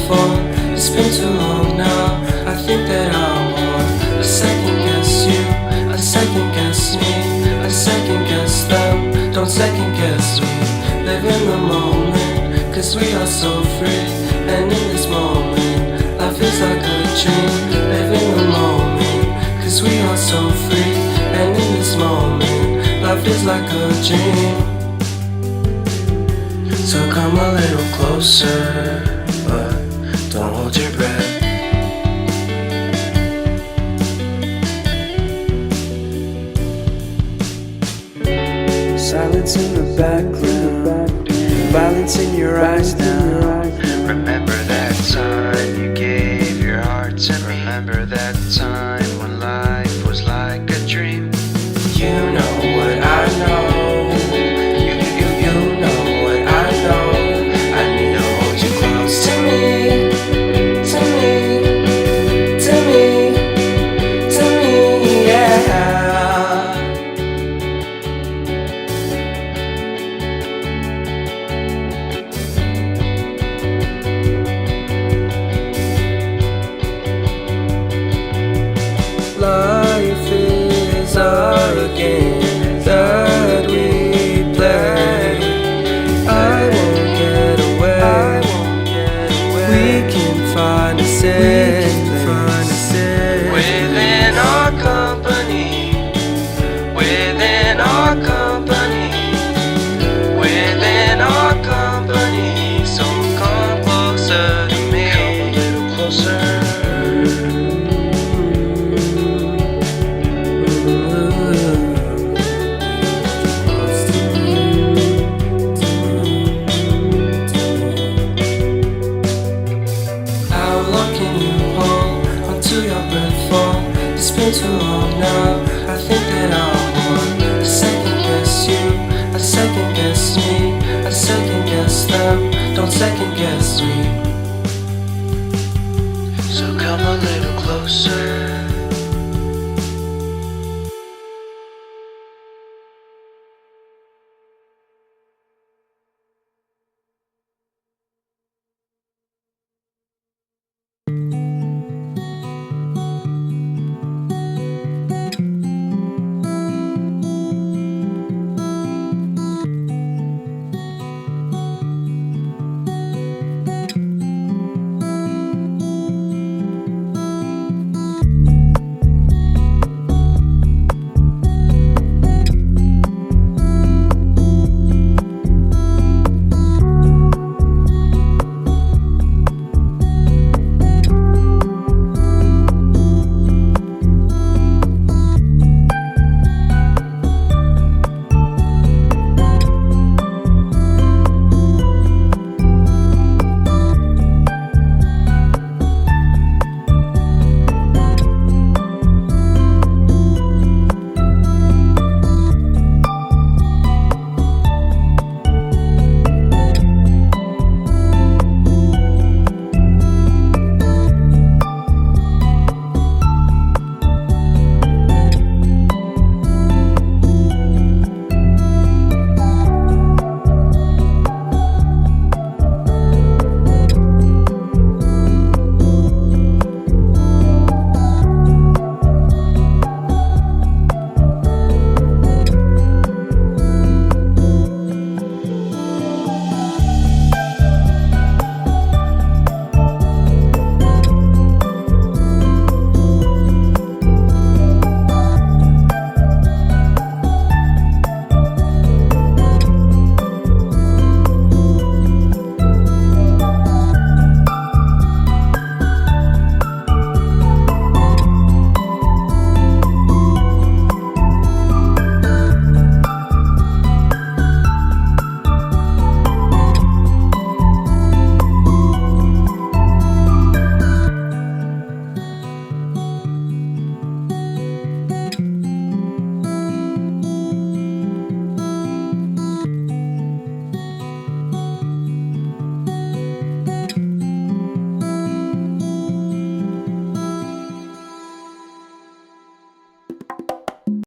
before. It's been too long now. I think that I'm on. I second guess you, I second guess me, I second guess them. Don't second guess me. Live in the moment, cause we are so free. And in this moment, life is like a dream. Live in the moment, cause we are so free. And in this moment, life is like a dream. So come a little closer, but don't hold your breath. Silence in the background, violence in your eyes now. Remember that time you gave your heart to me. Remember that time when life was like a dream. You know what I know. You know what I know. I need to hold you close to me, to me, to me, to me, yeah. Life is a game that we play. I won't get away. We can find a safe place Within our company, within our company, within our company. So come closer to me, come a little closer. How long can you hold onto your breath for? It's been too long now.